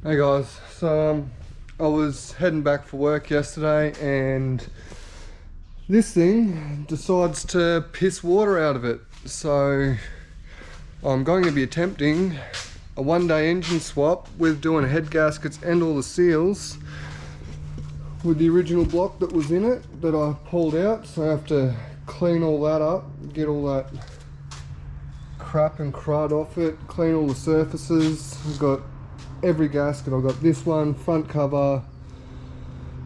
Hey guys, so I was heading back for work yesterday and this thing decides to piss water out of it. So I'm going to be attempting a one-day engine swap with doing head gaskets and all the seals with the original block that was in it that I pulled out. So I have to clean all that up, get all that crap and crud off it, clean all the surfaces. I've got every gasket. I've got this one, front cover,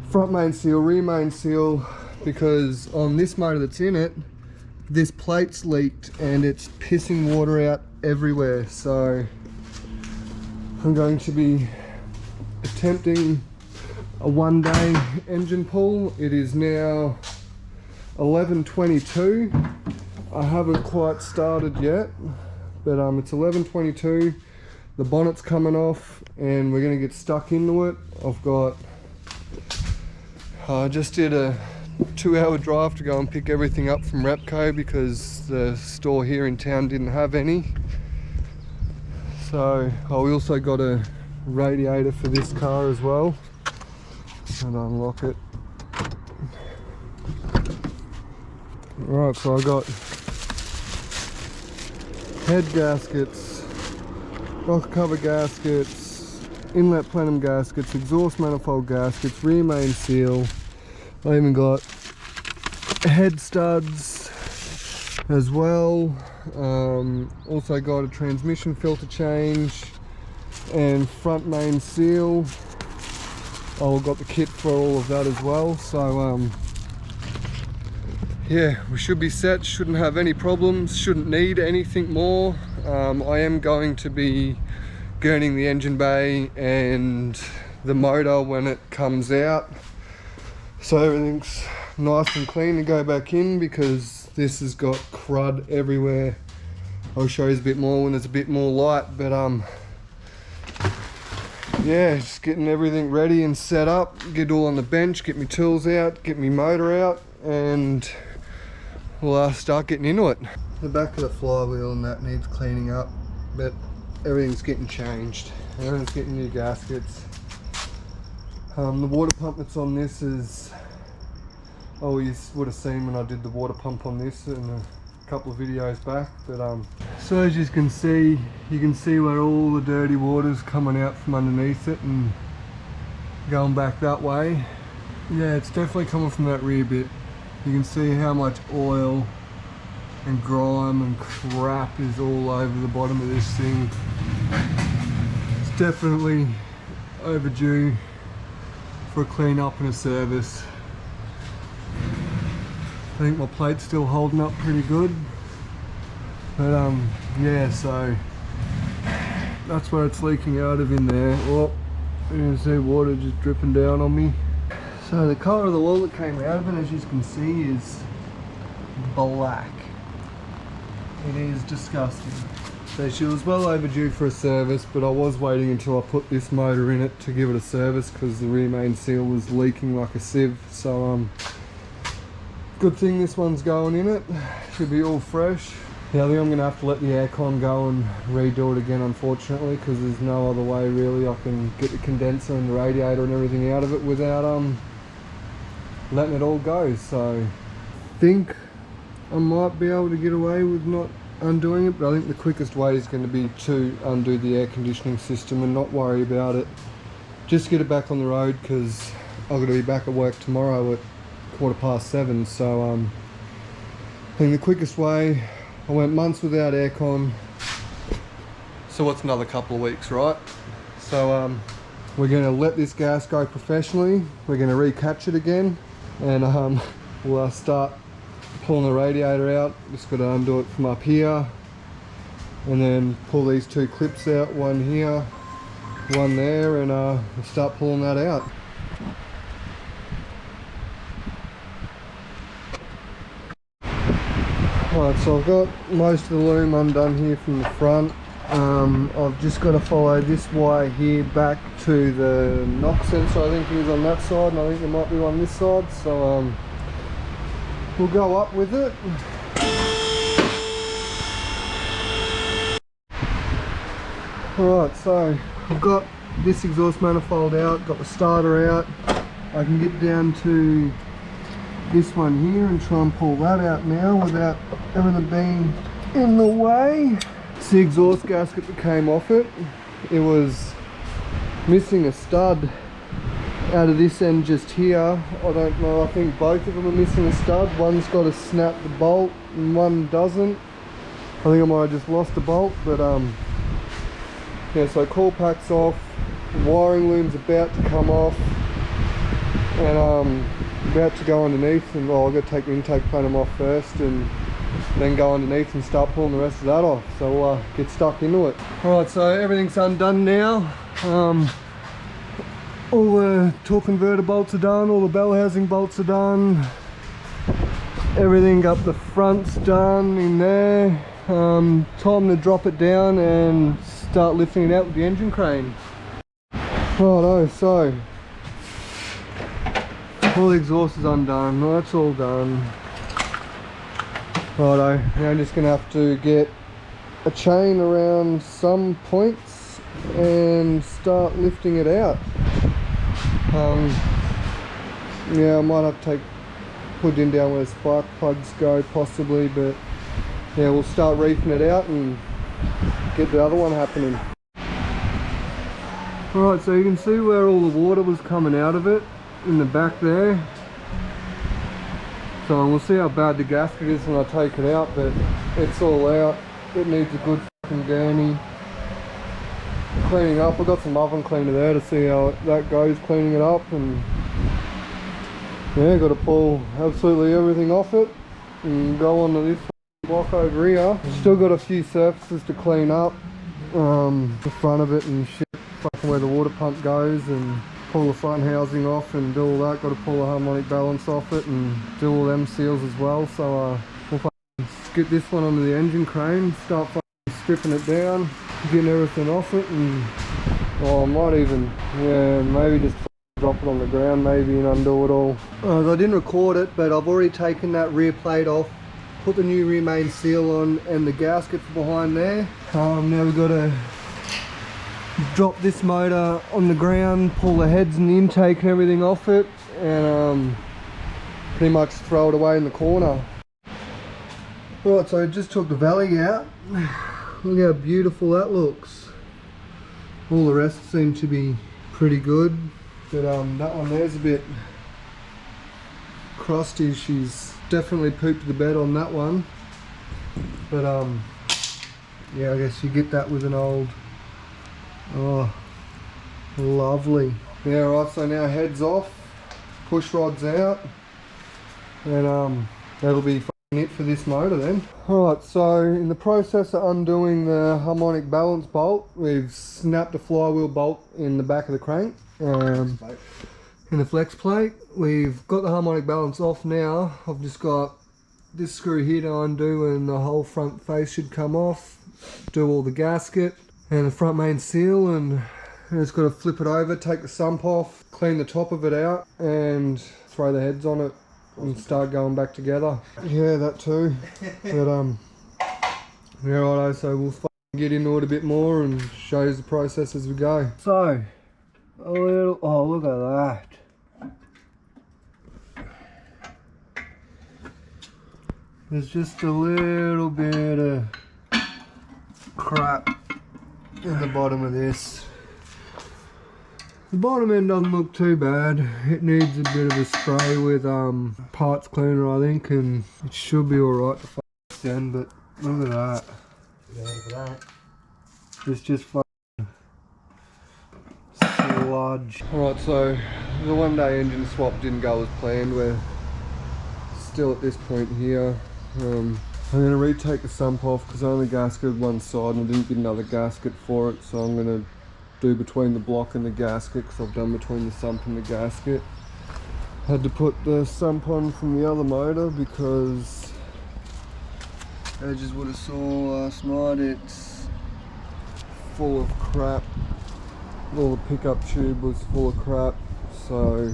front main seal, rear main seal, because on this motor that's in it, this plate's leaked and it's pissing water out everywhere. So I'm going to be attempting a one-day engine pull. It is now 11:22. I haven't quite started yet, but it's 11:22. The bonnet's coming off and we're going to get stuck into it. I just did a 2-hour drive to go and pick everything up from Repco because the store here in town didn't have any. So we also got a radiator for this car as well. And unlock it. Right, so I got head gaskets, rocker cover gaskets, inlet plenum gaskets, exhaust manifold gaskets, rear main seal. I even got head studs as well. Also got a transmission filter change and front main seal. I've got the kit for all of that as well. So yeah, we should be set, shouldn't have any problems, shouldn't need anything more. I am going to be gurning the engine bay and the motor when it comes out, so everything's nice and clean to go back in, because this has got crud everywhere. I'll show you a bit more when it's a bit more light, but yeah, just getting everything ready and set up, get it all on the bench, get my tools out, get my motor out, and we'll start getting into it. The back of the flywheel and that needs cleaning up, but everything's getting changed. Everything's getting new gaskets. The water pump that's on this is, you would have seen when I did the water pump on this in a couple of videos back, but so as you can see where all the dirty water's coming out from underneath it and going back that way. Yeah, it's definitely coming from that rear bit. You can see how much oil and grime and crap is all over the bottom of this thing. It's definitely overdue for a clean up and a service. I think my plate's still holding up pretty good, but yeah, so that's where it's leaking out of in there. Oh, you can see water just dripping down on me. So the colour of the wall that came out of it, as you can see, is black. It is disgusting. So she was well overdue for a service, but I was waiting until I put this motor in it to give it a service because the rear main seal was leaking like a sieve. So good thing this one's going in it. Should be all fresh. Yeah, I think I'm going to have to let the aircon go and redo it again, unfortunately, because there's no other way really I can get the condenser and the radiator and everything out of it without letting it all go. So I think I might be able to get away with not undoing it, but I think the quickest way is going to be to undo the air conditioning system and not worry about it. Just get it back on the road, because I've got to be back at work tomorrow at 7:15. So I think the quickest way, I went months without aircon, so what's another couple of weeks, right? So we're going to let this gas go professionally. We're going to recatch it again, and we'll start pulling the radiator out. Just got to undo it from up here and then pull these two clips out, one here, one there, and we'll start pulling that out. Right, so I've got most of the loom undone here from the front. I've just got to follow this wire here back to the knock sensor. I think it is on that side, and I think there might be one this side. So we'll go up with it. Alright, so I've got this exhaust manifold out, got the starter out. I can get down to this one here and try and pull that out now without everything being in the way. It's the exhaust gasket that came off it. It was missing a stud out of this end just here. I don't know, I think both of them are missing a stud. One's got to snap the bolt and one doesn't. I think I might have just lost a bolt, but yeah, so coil pack's off, wiring loom's about to come off, and about to go underneath, and I've got to take the intake plenum off first and then go underneath and start pulling the rest of that off, so we'll get stuck into it. Alright, so everything's undone now. All the torque converter bolts are done, all the bell housing bolts are done, everything up the front's done in there. Time to drop it down and start lifting it out with the engine crane. Righto, so all the exhaust is undone, that's all done. Righto, now I'm just going to have to get a chain around some points and start lifting it out. Yeah, I might have to put in down where the spark plugs go possibly, but yeah, we'll start reefing it out and get the other one happening. Alright, so you can see where all the water was coming out of it in the back there. So we'll see how bad the gasket is when I take it out, but it's all out. It needs a good fucking gurney. Cleaning up, I've got some oven cleaner there to see how that goes, cleaning it up, and yeah, got to pull absolutely everything off it and go on to this block over here. Still got a few surfaces to clean up, the front of it and shit, fucking where the water pump goes, and pull the front housing off and do all that. Got to pull the harmonic balance off it and do all them seals as well. So we'll get this one onto the engine crane, start stripping it down, getting everything off it, and I might even, yeah, maybe just drop it on the ground maybe and undo it all. I didn't record it, but I've already taken that rear plate off, put the new rear main seal on and the gaskets behind there. Now we've got to drop this motor on the ground, pull the heads and the intake and everything off it, and pretty much throw it away in the corner. Right, so I just took the valley out. Look how beautiful that looks. All the rest seem to be pretty good, but that one there's a bit crusty. She's definitely pooped the bed on that one, but yeah, I guess you get that with an old. Oh, lovely. Yeah, right, so now heads off, push rods out, and that'll be it for this motor then. Alright, so in the process of undoing the harmonic balance bolt, we've snapped a flywheel bolt in the back of the crank, in the flex plate. We've got the harmonic balance off now. I've just got this screw here to undo and the whole front face should come off. Do all the gasket and the front main seal, and just got to flip it over, take the sump off, clean the top of it out and throw the heads on it and start going back together. Yeah, that too. But yeah, righto, so we'll get into it a bit more and show you the process as we go. So a little, oh look at that, there's just a little bit of crap in the bottom of this. The bottom end doesn't look too bad. It needs a bit of a spray with parts cleaner, I think, and it should be alright to extend, but look at that. Yeah, look at that. It's just sludge. Alright, so the one day engine swap didn't go as planned. We're still at this point here. I'm going to retake the sump off because I only gasketed one side and I didn't get another gasket for it, so I'm going to do between the block and the gasket because I've done between the sump and the gasket. Had to put the sump on from the other motor because, as you would have saw last night, it's full of crap. All the pickup tube was full of crap, so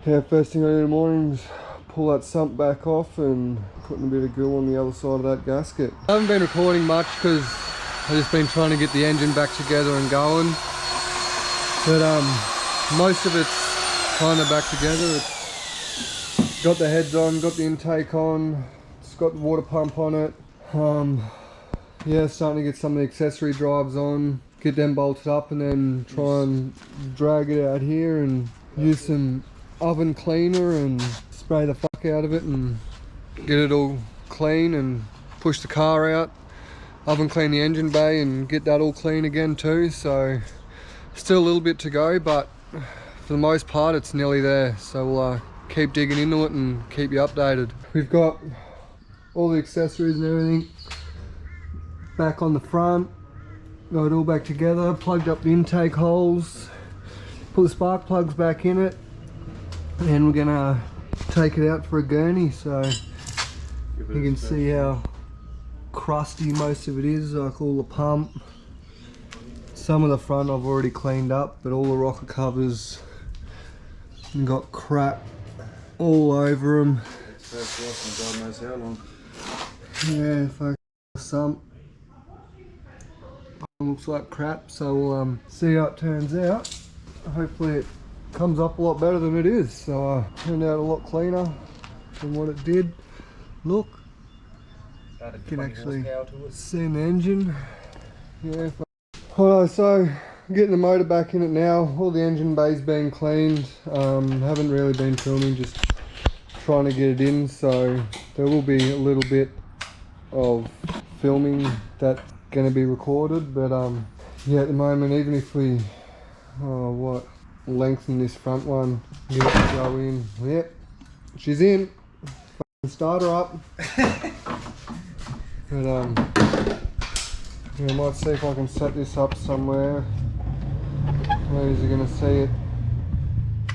yeah, first thing I do in the morning is pull that sump back off and putting a bit of glue on the other side of that gasket. I haven't been recording much because I've just been trying to get the engine back together and going. But most of it's kind of back together. It's got the heads on, got the intake on, it's got the water pump on it. Yeah, starting to get some of the accessory drives on, get them bolted up, and then try and drag it out here and use some oven cleaner and spray the fuck out of it and get it all clean and push the car out. Oven clean the engine bay and get that all clean again too. So still a little bit to go, but for the most part it's nearly there. So we'll keep digging into it and keep you updated. We've got all the accessories and everything back on the front, got it all back together, plugged up the intake holes, put the spark plugs back in it, and we're gonna take it out for a gurney. So you can see how crusty most of it is, like all the pump. Some of the front I've already cleaned up, but all the rocker covers got crap all over them. God knows how long. Yeah, fuck some. Looks like crap, so we'll see how it turns out. Hopefully it comes up a lot better than it is. So turned out a lot cleaner than what it did. Look, you can actually see in the engine. Yeah. Alright, so getting the motor back in it now. All the engine bay's been cleaned. Haven't really been filming, just trying to get it in. So there will be a little bit of filming that's going to be recorded, but yeah, at the moment, even if we lengthen this front one, get it to go in. Yep, she's in. Start her up. But yeah, I might see if I can set this up somewhere. Ladies are going to see it.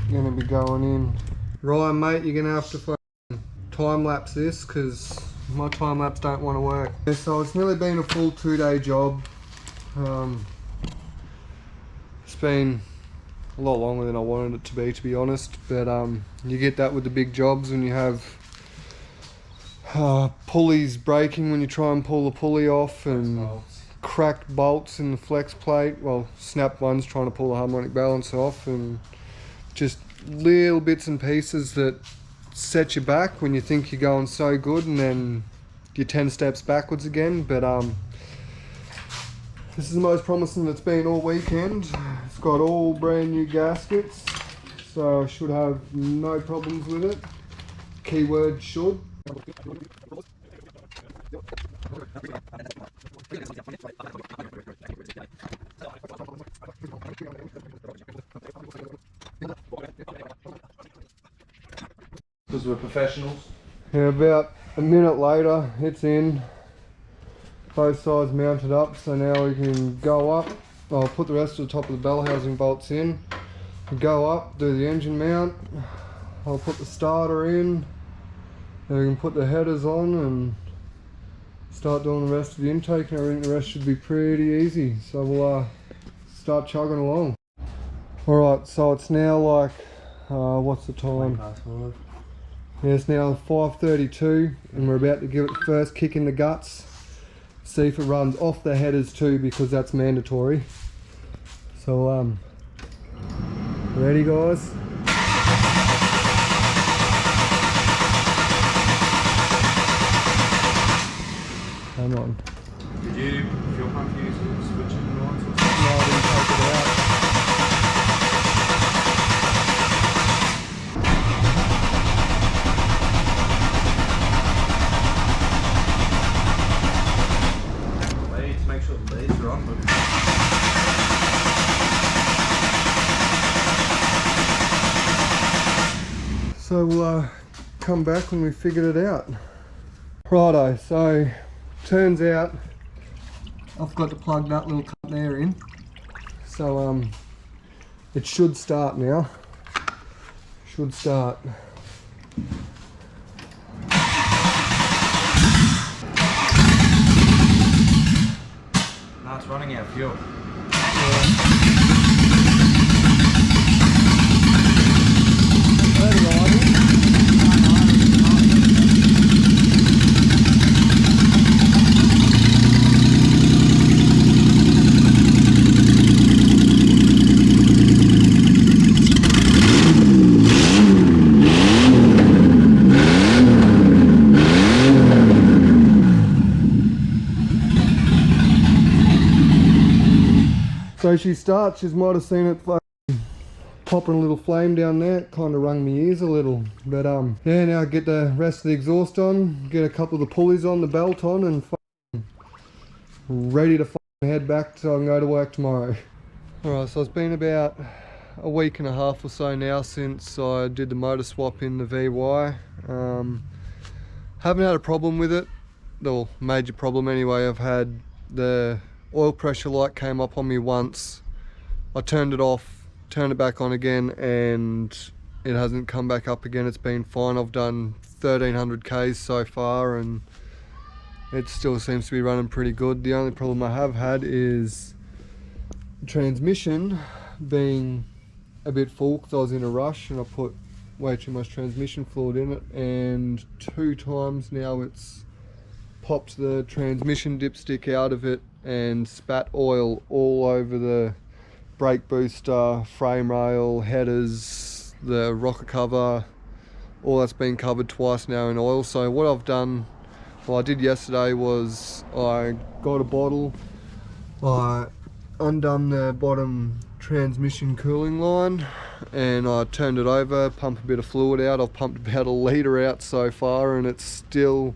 Going to be going in. Ryan, mate, you're going to have to fucking time lapse this because my time lapse don't want to work. Yeah, so it's nearly been a full 2-day job. It's been a lot longer than I wanted it to be honest. But you get that with the big jobs when you have pulleys breaking when you try and pull the pulley off, and cracked bolts in the flex plate. Well, snapped ones trying to pull the harmonic balance off, and just little bits and pieces that set you back when you think you're going so good, and then you're 10 steps backwards again. But this is the most promising it's been all weekend. It's got all brand new gaskets, so I should have no problems with it. Keyword should. Because we're professionals. Yeah, about a minute later it's in, both sides mounted up, so now we can go up. I'll put the rest of the top of the bell housing bolts in, go up, do the engine mount, I'll put the starter in, then we can put the headers on and start doing the rest of the intake, and I think the rest should be pretty easy. So we'll start chugging along. Alright, so it's now like, what's the time? 5:05. Yeah, it's now 5:32 and we're about to give it the first kick in the guts. See if it runs off the headers too, because that's mandatory. So ready guys? Come on. Did you fuel pump use switching lines or something? No, I didn't take it out. Leads, make sure the leads are on. So we'll come back when we figured it out. Righto, so turns out I've got to plug that little cut there in. So it should start now. Should start. No, it's running out of fuel. So she starts, you might have seen it popping a little flame down there. It kind of rung my ears a little. But yeah, now get the rest of the exhaust on, get a couple of the pulleys on, the belt on, and ready to head back so I can go to work tomorrow. Alright, so it's been about a week and a half or so now since I did the motor swap in the VY. Haven't had a problem with it, well, major problem anyway. I've had the oil pressure light came up on me once. I turned it off, turned it back on again, and it hasn't come back up again. It's been fine. I've done 1300 Ks so far and it still seems to be running pretty good. The only problem I have had is transmission being a bit full because I was in a rush and I put way too much transmission fluid in it, and 2 times now it's popped the transmission dipstick out of it and spat oil all over the brake booster, frame rail, headers, the rocker cover. All that's been covered twice now in oil. So what I've done, well, I did yesterday, was I got a bottle, I undone the bottom transmission cooling line and I turned it over, pumped a bit of fluid out. I've pumped about 1 litre out so far and it's still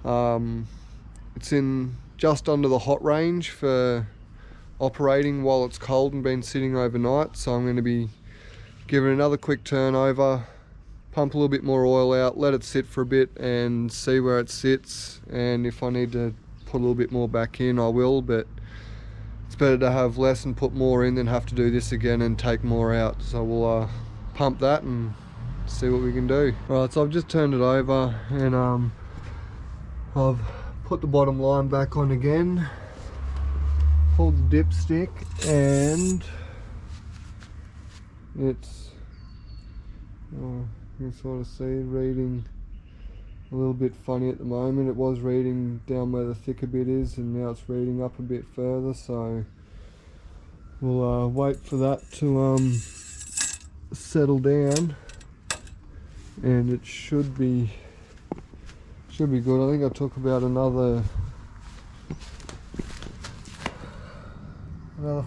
it's in just under the hot range for operating while it's cold and been sitting overnight. So I'm going to be giving it another quick turn over, pump a little bit more oil out, let it sit for a bit and see where it sits, and if I need to put a little bit more back in I will, but it's better to have less and put more in than have to do this again and take more out. So we'll pump that and see what we can do. Right, so I've just turned it over and I've put the bottom line back on again, pulled the dipstick, and it's, you can sort of see reading a little bit funny at the moment. It was reading down where the thicker bit is and now it's reading up a bit further, so we'll wait for that to settle down and it should be good. I think I took about another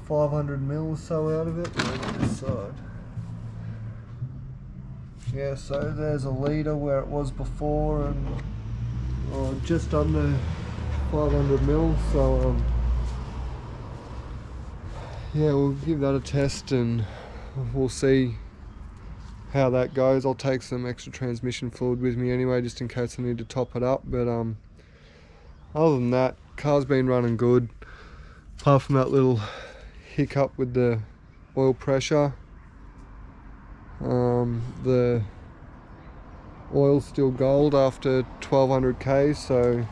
500 mil or so out of it. This side. Yeah, so there's 1 litre where it was before and just under 500 mil. So yeah, we'll give that a test and we'll see how that goes. I'll take some extra transmission fluid with me anyway, just in case I need to top it up. But other than that, car's been running good, apart from that little hiccup with the oil pressure. The oil's still gold after 1200 K, so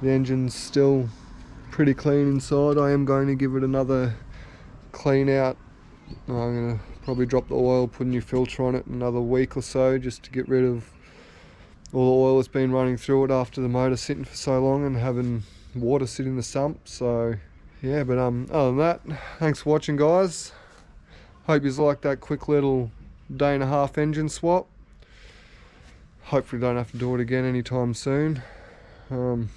the engine's still pretty clean inside. I am going to give it another clean out. I'm going to probably drop the oil, put a new filter on it in another week or so, just to get rid of all the oil that's been running through it after the motor sitting for so long and having water sit in the sump. So yeah, but other than that, thanks for watching, guys. Hope you like that quick little 1.5 day engine swap. Hopefully don't have to do it again anytime soon. Yeah,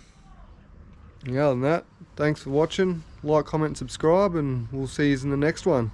other than that, thanks for watching. Like, comment, subscribe, and we'll see you in the next one.